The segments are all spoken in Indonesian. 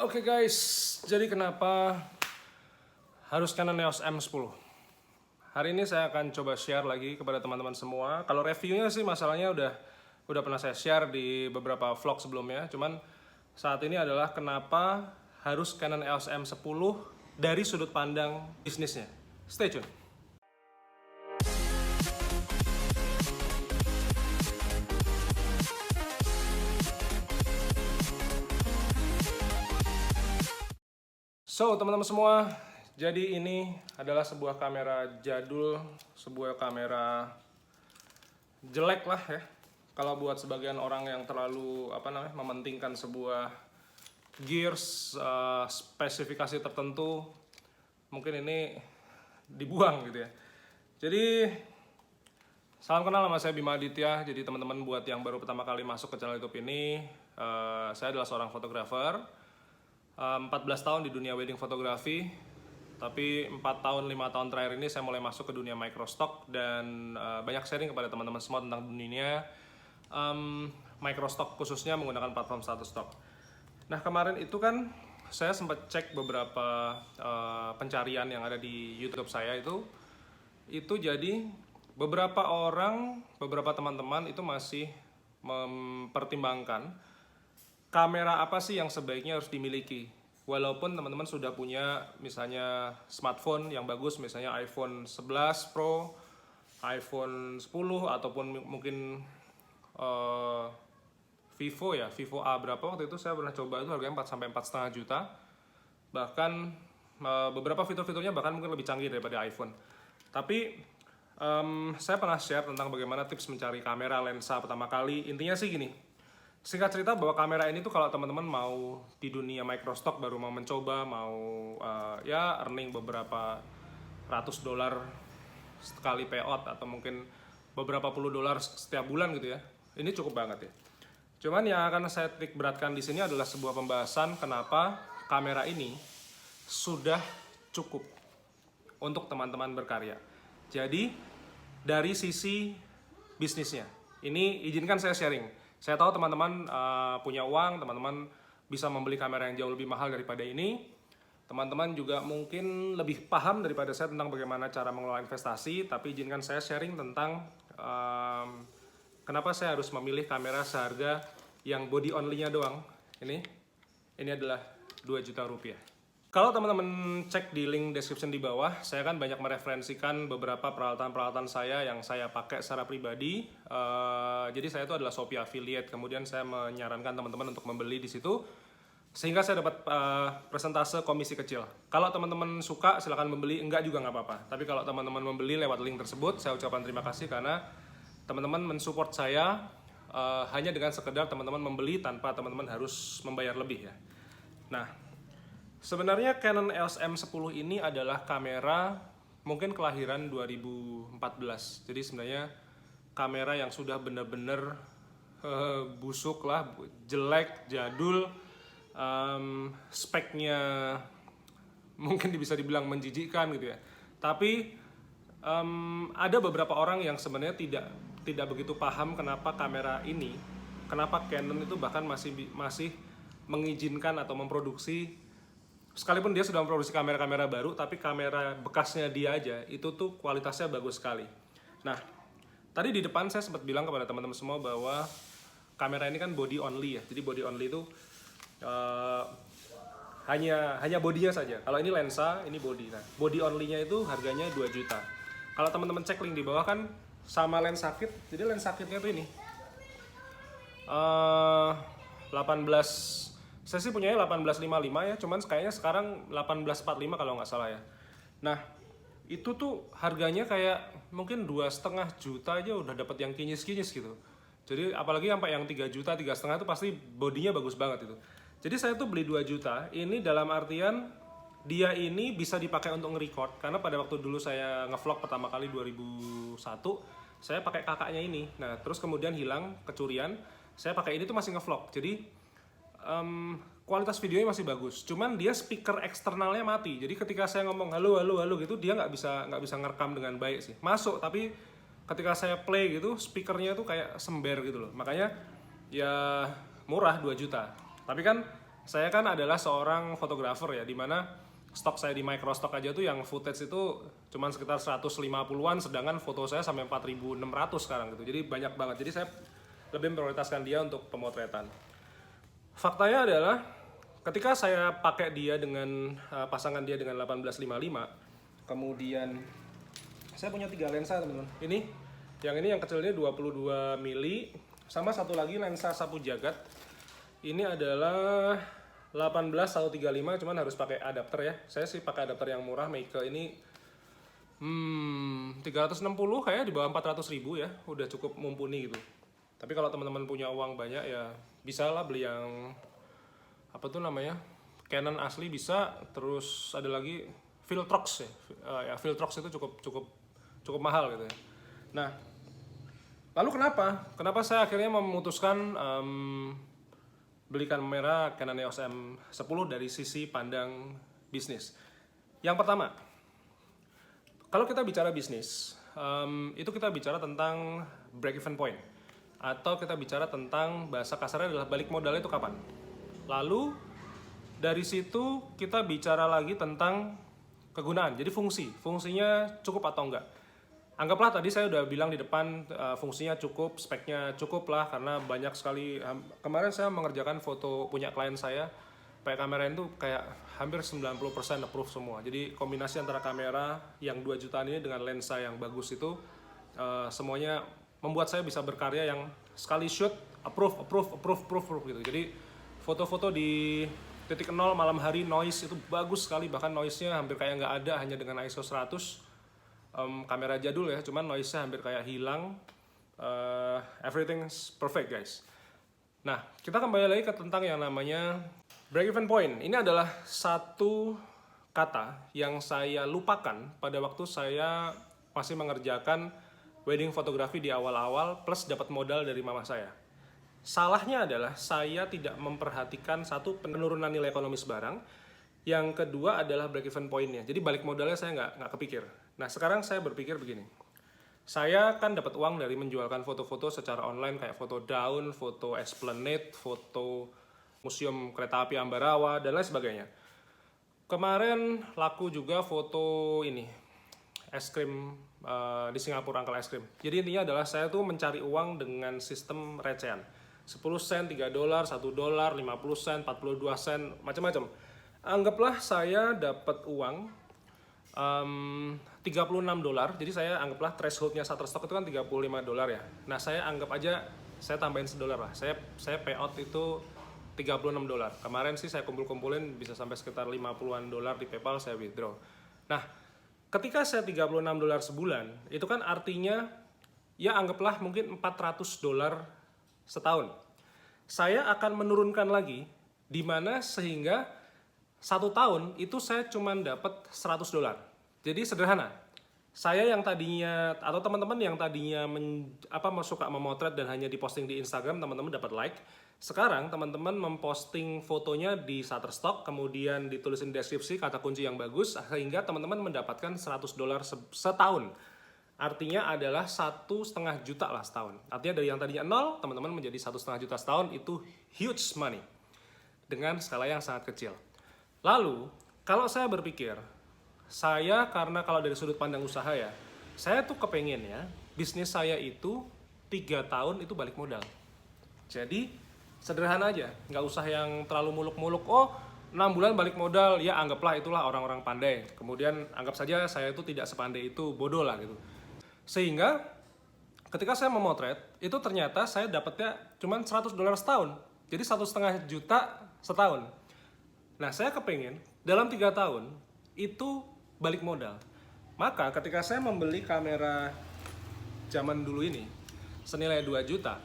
Oke guys, jadi kenapa harus Canon EOS M10? Hari ini saya akan coba share lagi kepada teman-teman semua. Kalau reviewnya sih masalahnya udah pernah saya share di beberapa vlog sebelumnya. Cuman saat ini adalah kenapa harus Canon EOS M10 dari sudut pandang bisnisnya. Stay tune. So, teman-teman semua, jadi ini adalah sebuah kamera jadul, sebuah kamera jelek lah ya. Kalau buat sebagian orang yang terlalu mementingkan sebuah gears, spesifikasi tertentu, mungkin ini dibuang gitu ya. Jadi salam kenal, nama saya Bima Aditya. Jadi teman-teman buat yang baru pertama kali masuk ke channel YouTube ini, saya adalah seorang fotografer. 14 tahun di dunia wedding fotografi, tapi 4 tahun 5 tahun terakhir ini saya mulai masuk ke dunia microstock dan banyak sharing kepada teman-teman semua tentang dunia microstock, khususnya menggunakan platform Shutterstock. Nah, kemarin itu kan saya sempat cek beberapa pencarian yang ada di YouTube saya itu jadi beberapa orang, beberapa teman-teman itu masih mempertimbangkan kamera apa sih yang sebaiknya harus dimiliki. Walaupun teman-teman sudah punya misalnya smartphone yang bagus, misalnya iPhone 11 Pro, iPhone 10, ataupun mungkin Vivo ya, Vivo A berapa waktu itu saya pernah coba, itu harganya 4 sampai 4,5 juta. Bahkan beberapa fitur-fiturnya bahkan mungkin lebih canggih daripada iPhone. Tapi saya pernah share tentang bagaimana tips mencari kamera lensa pertama kali. Intinya sih gini, singkat cerita bahwa kamera ini tuh kalau teman-teman mau di dunia microstock, baru mau mencoba, mau earning beberapa ratus dolar sekali payout atau mungkin beberapa puluh dolar setiap bulan gitu ya, ini cukup banget ya. Cuman yang akan saya titik beratkan di sini adalah sebuah pembahasan kenapa kamera ini sudah cukup untuk teman-teman berkarya. Jadi dari sisi bisnisnya, ini izinkan saya sharing. Saya tahu teman-teman punya uang, teman-teman bisa membeli kamera yang jauh lebih mahal daripada ini. Teman-teman juga mungkin lebih paham daripada saya tentang bagaimana cara mengelola investasi, tapi izinkan saya sharing tentang kenapa saya harus memilih kamera seharga yang body only-nya doang. Ini adalah 2 juta rupiah. Kalau teman-teman cek di link description di bawah, saya kan banyak mereferensikan beberapa peralatan-peralatan saya yang saya pakai secara pribadi. Jadi saya itu adalah Shopee affiliate, kemudian saya menyarankan teman-teman untuk membeli di situ, sehingga saya dapat persentase komisi kecil. Kalau teman-teman suka, silahkan membeli, enggak juga nggak apa-apa. Tapi kalau teman-teman membeli lewat link tersebut, saya ucapkan terima kasih karena teman-teman mensupport saya hanya dengan sekedar teman-teman membeli tanpa teman-teman harus membayar lebih ya. Nah, sebenarnya Canon EOS M10 ini adalah kamera mungkin kelahiran 2014. Jadi sebenarnya kamera yang sudah benar-benar busuk lah, jelek, jadul, speknya mungkin bisa dibilang menjijikkan gitu ya. Tapi ada beberapa orang yang sebenarnya tidak begitu paham kenapa kamera ini, kenapa Canon itu bahkan masih mengizinkan atau memproduksi. Sekalipun dia sudah memproduksi kamera-kamera baru, tapi kamera bekasnya dia aja itu tuh kualitasnya bagus sekali. Nah, tadi di depan saya sempat bilang kepada teman-teman semua bahwa kamera ini kan body only ya. Jadi body only itu hanya bodinya saja. Kalau ini lensa, ini body. Nah, body only-nya itu harganya 2 juta. Kalau teman-teman cek link di bawah kan sama lens kit. Jadi lens kitnya tuh ini 18, saya sih punyanya 1855 ya, cuman kayaknya sekarang 1845 kalau nggak salah ya. Nah, itu tuh harganya kayak mungkin 2,5 juta aja udah dapat yang kinyis-kinyis gitu. Jadi apalagi sampai yang 3 juta, 3,5 itu pasti bodinya bagus banget itu. Jadi saya tuh beli 2 juta, ini dalam artian dia ini bisa dipakai untuk nge-record. Karena pada waktu dulu saya nge-vlog pertama kali 2001, saya pakai kakaknya ini. Nah, terus kemudian hilang, kecurian, saya pakai ini tuh masih nge-vlog. Jadi kualitas videonya masih bagus, cuman dia speaker eksternalnya mati. Jadi ketika saya ngomong halo gitu, dia nggak bisa ngerekam dengan baik sih. Masuk, tapi ketika saya play gitu, speakernya tuh kayak sember gitu loh. Makanya ya murah 2 juta. Tapi kan saya kan adalah seorang fotografer ya, dimana stok saya di Microstock aja tuh yang footage itu cuman sekitar 150-an, sedangkan foto saya sampai 4.600 sekarang gitu. Jadi banyak banget. Jadi saya lebih memprioritaskan dia untuk pemotretan. Faktanya adalah ketika saya pakai dia dengan pasangan dia dengan 1855, kemudian saya punya 3 lensa teman-teman. Ini yang kecil ini 22 mili, sama satu lagi lensa sapu jagat. Ini adalah 18-135, cuman harus pakai adapter ya. Saya sih pakai adapter yang murah, Meike ini 360 kayak di bawah 400.000 ya, udah cukup mumpuni gitu. Tapi kalau teman-teman punya uang banyak ya bisa lah beli yang apa tuh namanya, Canon asli bisa. Terus ada lagi Viltrox ya, ya Viltrox itu cukup mahal gitu ya. Nah, lalu kenapa saya akhirnya memutuskan beli kamera Canon EOS M10 dari sisi pandang bisnis. Yang pertama, kalau kita bicara bisnis, itu kita bicara tentang break even point, atau kita bicara tentang bahasa kasarnya adalah balik modalnya itu kapan. Lalu dari situ kita bicara lagi tentang kegunaan, jadi fungsinya cukup atau enggak. Anggaplah tadi saya udah bilang di depan fungsinya cukup, speknya cukup lah, karena banyak sekali. Kemarin saya mengerjakan foto punya klien saya, pakai kamera itu kayak hampir 90% approve semua. Jadi kombinasi antara kamera yang 2 jutaan ini dengan lensa yang bagus itu semuanya membuat saya bisa berkarya yang sekali shoot approve gitu. Jadi foto-foto di titik nol malam hari noise itu bagus sekali, bahkan noise-nya hampir kayak nggak ada, hanya dengan ISO 100. Kamera jadul ya, cuman noise-nya hampir kayak hilang. Everything's perfect guys. Nah, kita kembali lagi ke tentang yang namanya break even point. Ini adalah satu kata yang saya lupakan pada waktu saya masih mengerjakan wedding fotografi di awal-awal plus dapat modal dari mama saya. Salahnya adalah saya tidak memperhatikan satu, penurunan nilai ekonomis barang. Yang kedua adalah break even point-nya. Jadi balik modalnya saya nggak kepikir. Nah, sekarang saya berpikir begini. Saya kan dapat uang dari menjualkan foto-foto secara online, kayak foto daun, foto Esplanade, foto museum kereta api Ambarawa, dan lain sebagainya. Kemarin laku juga foto ini, es krim di Singapura, Uncle Es Krim. Jadi intinya adalah saya tuh mencari uang dengan sistem recehan. 10 sen, 3 dolar, 1 dolar, 50 sen, 42 sen, macam-macam. Anggaplah saya dapat uang 36 dolar, jadi saya anggaplah thresholdnya Shutterstock itu kan 35 dolar ya. Nah, saya anggap aja saya tambahin $1 lah. Saya payout itu 36 dolar. Kemarin sih saya kumpulin bisa sampai sekitar 50-an dolar di PayPal, saya withdraw. Nah, ketika saya 36 dolar sebulan, itu kan artinya ya anggaplah mungkin 400 dolar setahun. Saya akan menurunkan lagi, di mana sehingga 1 tahun itu saya cuma dapat 100 dolar. Jadi sederhana. Saya yang tadinya, atau teman-teman yang tadinya suka memotret dan hanya diposting di Instagram, teman-teman dapat like. Sekarang teman-teman memposting fotonya di Shutterstock, kemudian ditulisin deskripsi kata kunci yang bagus, sehingga teman-teman mendapatkan 100 dolar setahun. Artinya adalah 1,5 juta lah setahun. Artinya dari yang tadinya 0, teman-teman menjadi 1,5 juta setahun, itu huge money. Dengan skala yang sangat kecil. Lalu, kalau saya berpikir, karena kalau dari sudut pandang usaha ya, saya tuh kepengen ya, bisnis saya itu 3 tahun itu balik modal. Jadi, sederhana aja, nggak usah yang terlalu muluk-muluk, 6 bulan balik modal, ya anggaplah itulah orang-orang pandai. Kemudian, anggap saja saya itu tidak sepandai itu, bodoh lah gitu. Sehingga, ketika saya memotret, itu ternyata saya dapatnya cuma 100 dolar setahun. Jadi 1,5 juta setahun. Nah, saya kepengen dalam 3 tahun itu balik modal. Maka ketika saya membeli kamera zaman dulu ini senilai 2 juta,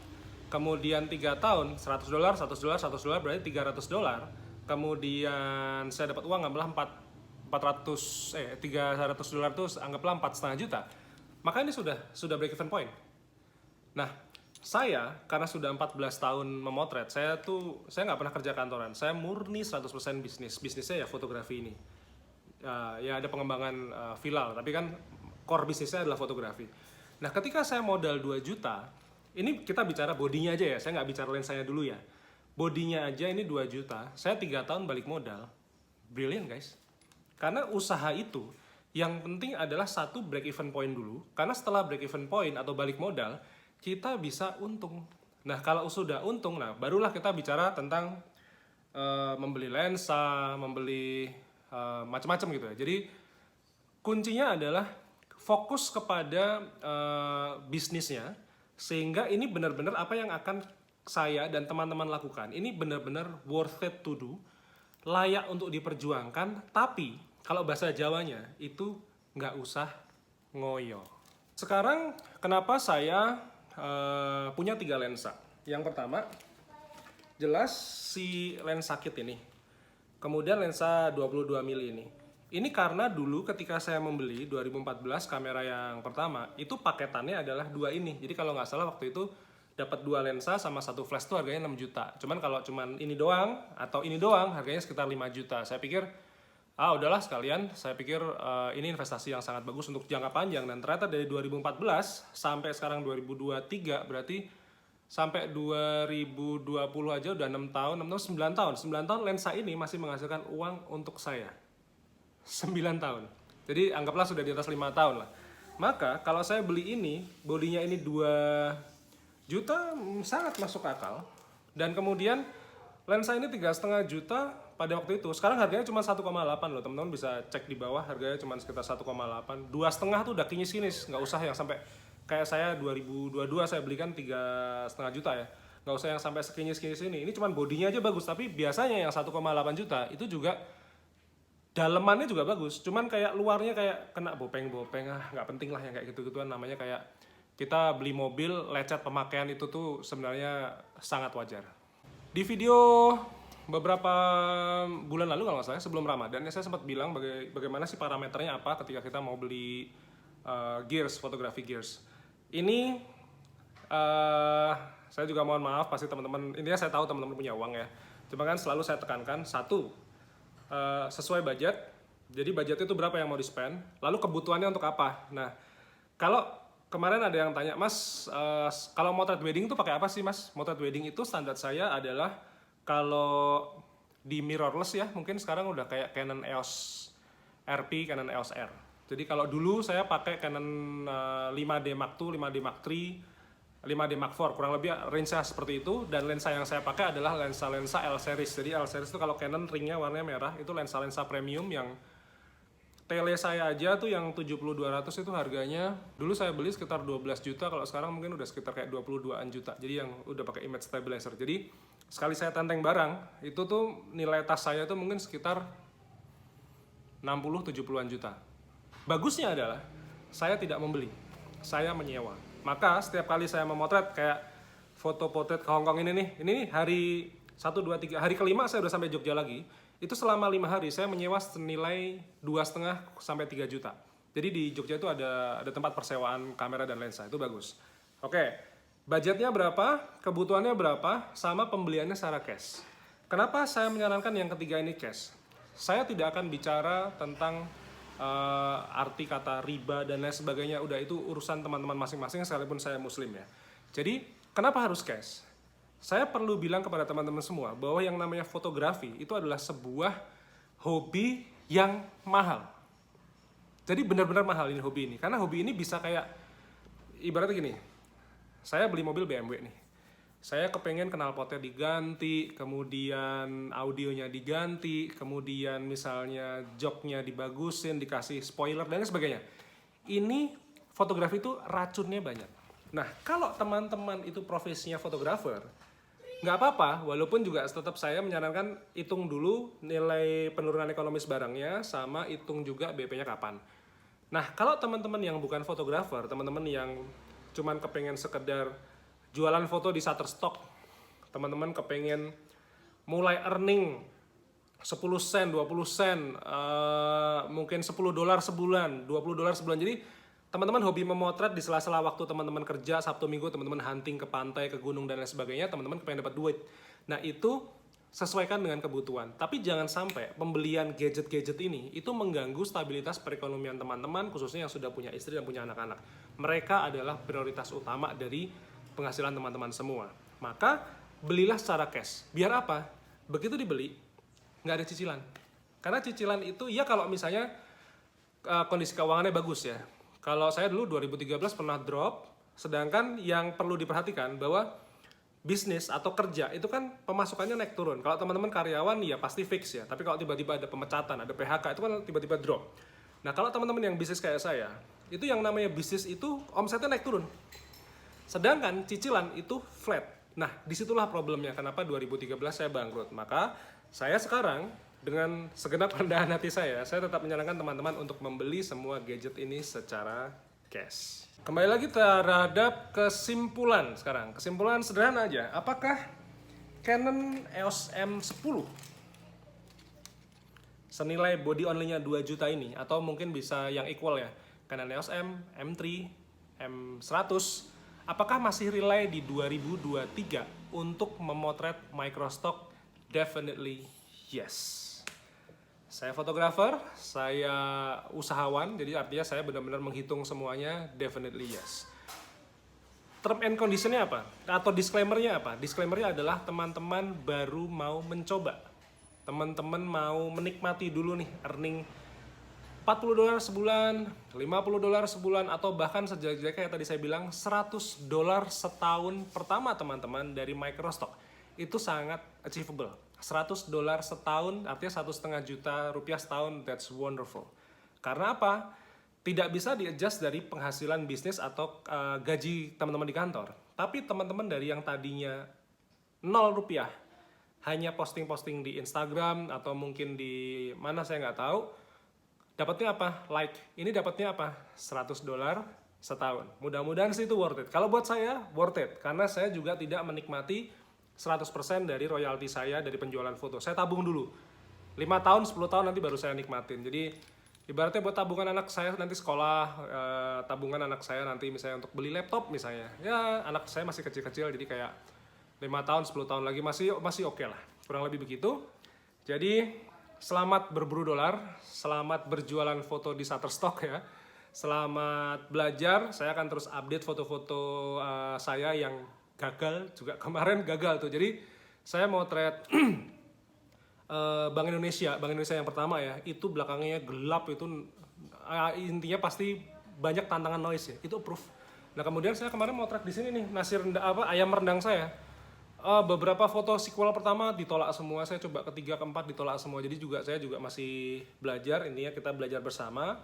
kemudian 3 tahun 100 dolar, 100 dolar, 100 dolar berarti 300 dolar. Kemudian saya dapat uang anggaplah 300 dolar itu anggaplah 4,5 juta. Maka ini sudah break even point. Nah, saya karena sudah 14 tahun memotret, saya nggak pernah kerja kantoran. Saya murni 100% bisnisnya ya fotografi ini. Ya ada pengembangan filal, tapi kan core bisnisnya adalah fotografi. Nah, ketika saya modal 2 juta, ini kita bicara bodinya aja ya, saya nggak bicara lensanya dulu ya. bodinya aja ini 2 juta, saya 3 tahun balik modal. Brilliant guys. Karena usaha itu, yang penting adalah satu break even point dulu. Karena setelah break even point atau balik modal, kita bisa untung. Nah kalau sudah untung, nah barulah kita bicara tentang membeli lensa, membeli macam-macam gitu ya. Jadi kuncinya adalah fokus kepada bisnisnya, sehingga ini benar-benar apa yang akan saya dan teman-teman lakukan ini benar-benar worth it to do, layak untuk diperjuangkan. Tapi kalau bahasa Jawanya itu nggak usah ngoyo. Sekarang kenapa saya punya 3 lensa? Yang pertama, jelas si lensa kit ini. Kemudian lensa 22 mili ini. Ini karena dulu ketika saya membeli 2014 kamera yang pertama, itu paketannya adalah 2 ini. Jadi kalau nggak salah waktu itu dapat 2 lensa sama 1 flash tuh harganya 6 juta. Cuman kalau cuman ini doang atau ini doang harganya sekitar 5 juta. Saya pikir udahlah sekalian, saya pikir ini investasi yang sangat bagus untuk jangka panjang. Dan ternyata dari 2014 sampai sekarang 2023 berarti sampai 2020 aja udah 6 tahun, 9 tahun. 9 tahun lensa ini masih menghasilkan uang untuk saya. 9 tahun. Jadi anggaplah sudah di atas 5 tahun lah. Maka kalau saya beli ini, bodinya ini 2 juta sangat masuk akal. Dan kemudian lensa ini 3,5 juta pada waktu itu. Sekarang harganya cuma 1,8 loh. Teman-teman bisa cek di bawah, harganya cuma sekitar 1,8. 2,5 tuh udah kinis-kinis. Nggak usah yang sampai kayak saya 2022 saya belikan 3,5 juta ya. Nggak usah yang sampai sekinis-kinis ini. Ini cuma bodinya aja bagus. Tapi biasanya yang 1,8 juta itu juga dalemannya juga bagus, cuman kayak luarnya kayak kena bopeng-bopeng, nggak penting lah yang kayak gitu-gituan. Namanya kayak kita beli mobil, lecet pemakaian itu tuh sebenarnya sangat wajar. Di video beberapa bulan lalu kalau nggak salah, sebelum Ramadan, saya sempat bilang bagaimana sih parameternya apa ketika kita mau beli gears, fotografi gears. Ini saya juga mohon maaf, pasti teman-teman, intinya saya tahu teman-teman punya uang ya. Cuma kan selalu saya tekankan, satu, sesuai budget. Jadi budgetnya itu berapa yang mau di-spend, lalu kebutuhannya untuk apa. Nah, kalau kemarin ada yang tanya, Mas, kalau motret wedding itu pakai apa sih Mas? Motret wedding itu standar saya adalah kalau di mirrorless ya, mungkin sekarang udah kayak Canon EOS RP, Canon EOS R. Jadi kalau dulu saya pakai Canon 5D Mark II, 5D Mark III, 5D Mark IV, kurang lebih range-nya seperti itu. Dan lensa yang saya pakai adalah lensa-lensa L series. Jadi L series itu kalau Canon ringnya warnanya merah, itu lensa-lensa premium yang tele saya aja tuh yang 70-200 itu harganya dulu saya beli sekitar 12 juta, kalau sekarang mungkin udah sekitar kayak 22-an juta. Jadi yang udah pakai image stabilizer. Jadi sekali saya tenteng barang, itu tuh nilai tas saya tuh mungkin sekitar 60-70-an juta. Bagusnya adalah saya tidak membeli, saya menyewa. Maka setiap kali saya memotret kayak foto potret ke Hongkong ini nih, ini hari 1, 2, 3, hari kelima saya udah sampai Jogja lagi. Itu selama 5 hari saya menyewa senilai 2,5 sampai 3 juta. Jadi di Jogja itu ada tempat persewaan kamera dan lensa, itu bagus. Oke, budgetnya berapa, kebutuhannya berapa, sama pembeliannya secara cash. Kenapa saya menyarankan yang ketiga ini cash? Saya tidak akan bicara tentang arti kata riba dan lain sebagainya, udah itu urusan teman-teman masing-masing sekalipun saya muslim ya. Jadi kenapa harus cash? Saya perlu bilang kepada teman-teman semua bahwa yang namanya fotografi itu adalah sebuah hobi yang mahal. Jadi benar-benar mahal ini hobi ini, karena hobi ini bisa kayak ibaratnya gini, saya beli mobil BMW nih, saya kepengen knalpotnya diganti, kemudian audionya diganti, kemudian misalnya joknya dibagusin, dikasih spoiler dan sebagainya. Ini fotografi itu racunnya banyak. Nah, kalau teman-teman itu profesinya fotografer, nggak apa-apa, walaupun juga tetap saya menyarankan hitung dulu nilai penurunan ekonomis barangnya, sama hitung juga BP-nya kapan. Nah, kalau teman-teman yang bukan fotografer, teman-teman yang cuman kepengen sekedar jualan foto di Shutterstock, teman-teman kepengen mulai earning 10 sen, 20 sen, mungkin $10 sebulan, $20 sebulan. Jadi teman-teman hobi memotret di sela-sela waktu teman-teman kerja, Sabtu Minggu teman-teman hunting ke pantai, ke gunung dan lain sebagainya, teman-teman kepengen dapat duit. Nah itu sesuaikan dengan kebutuhan. Tapi jangan sampai pembelian gadget-gadget ini itu mengganggu stabilitas perekonomian teman-teman, khususnya yang sudah punya istri dan punya anak-anak. Mereka adalah prioritas utama dari penghasilan teman-teman semua. Maka belilah secara cash. Biar apa? Begitu dibeli, nggak ada cicilan. Karena cicilan itu, ya kalau misalnya kondisi keuangannya bagus ya. Kalau saya dulu 2013 pernah drop, sedangkan yang perlu diperhatikan bahwa bisnis atau kerja itu kan pemasukannya naik turun. Kalau teman-teman karyawan ya pasti fix ya. Tapi kalau tiba-tiba ada pemecatan, ada PHK, itu kan tiba-tiba drop. Nah kalau teman-teman yang bisnis kayak saya, itu yang namanya bisnis itu omsetnya naik turun. Sedangkan cicilan itu flat. Nah disitulah problemnya kenapa 2013 saya bangkrut. Maka saya sekarang dengan segenap kerendahan hati saya tetap menyarankan teman-teman untuk membeli semua gadget ini secara cash. Kembali lagi terhadap kesimpulan sekarang. Kesimpulan sederhana aja. Apakah Canon EOS M10 senilai body only-nya 2 juta ini, atau mungkin bisa yang equal ya, Canon EOS M, M3, M100, apakah masih relay di 2023 untuk memotret microstock? Definitely yes. Saya fotografer, saya usahawan, jadi artinya saya benar-benar menghitung semuanya, definitely yes. Term and condition-nya apa? Atau disclaimer-nya apa? Disclaimer-nya adalah teman-teman baru mau mencoba. Teman-teman mau menikmati dulu nih, earning $40 sebulan, $50 sebulan, atau bahkan sejelek-jeleknya kayak tadi saya bilang, $100 setahun pertama teman-teman dari microstock. Itu sangat achievable. $100 setahun, artinya 1,5 juta rupiah setahun, that's wonderful. Karena apa? Tidak bisa di-adjust dari penghasilan bisnis atau gaji teman-teman di kantor. Tapi teman-teman dari yang tadinya 0 rupiah, hanya posting-posting di Instagram atau mungkin di mana saya nggak tahu, dapatnya apa? Like. Ini dapatnya apa? $100 setahun. Mudah-mudahan sih itu worth it. Kalau buat saya, worth it. Karena saya juga tidak menikmati 100% dari royalti saya dari penjualan foto. Saya tabung dulu. 5 tahun, 10 tahun nanti baru saya nikmatin. Jadi ibaratnya buat tabungan anak saya nanti sekolah, tabungan anak saya nanti misalnya untuk beli laptop misalnya. Ya anak saya masih kecil-kecil, jadi kayak 5 tahun, 10 tahun lagi masih oke lah. Kurang lebih begitu. Jadi selamat berburu dolar, selamat berjualan foto di Shutterstock ya. Selamat belajar, saya akan terus update foto-foto saya yang gagal, juga kemarin gagal tuh. Jadi saya mau trade Bank Indonesia yang pertama ya, itu belakangnya gelap, itu intinya pasti banyak tantangan noise ya, itu approve. Nah kemudian saya kemarin mau trade di sini nih, ayam rendang saya. Beberapa foto sequel pertama ditolak semua, saya coba ketiga, keempat ditolak semua. Jadi saya juga masih belajar, intinya kita belajar bersama.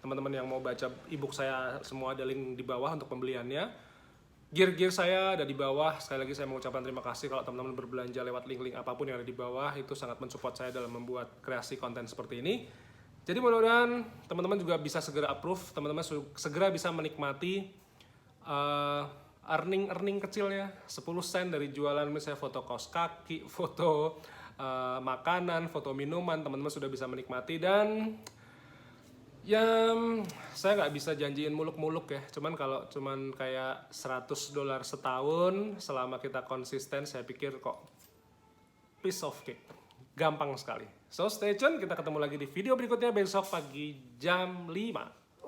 Teman-teman yang mau baca ebook saya semua ada link di bawah untuk pembeliannya. Gear saya ada di bawah. Sekali lagi saya mengucapkan terima kasih kalau teman-teman berbelanja lewat link-link apapun yang ada di bawah. Itu sangat mensupport saya dalam membuat kreasi konten seperti ini. Jadi mudah-mudahan teman-teman juga bisa segera approve. Teman-teman segera bisa menikmati earning kecilnya. 10 sen dari jualan misalnya foto kaos kaki, foto makanan, foto minuman. Teman-teman sudah bisa menikmati. Dan ya saya nggak bisa janjiin muluk-muluk ya, kalau kayak $100 setahun selama kita konsisten, saya pikir kok piece of cake, gampang sekali. So stay tune, kita ketemu lagi di video berikutnya besok pagi jam 5.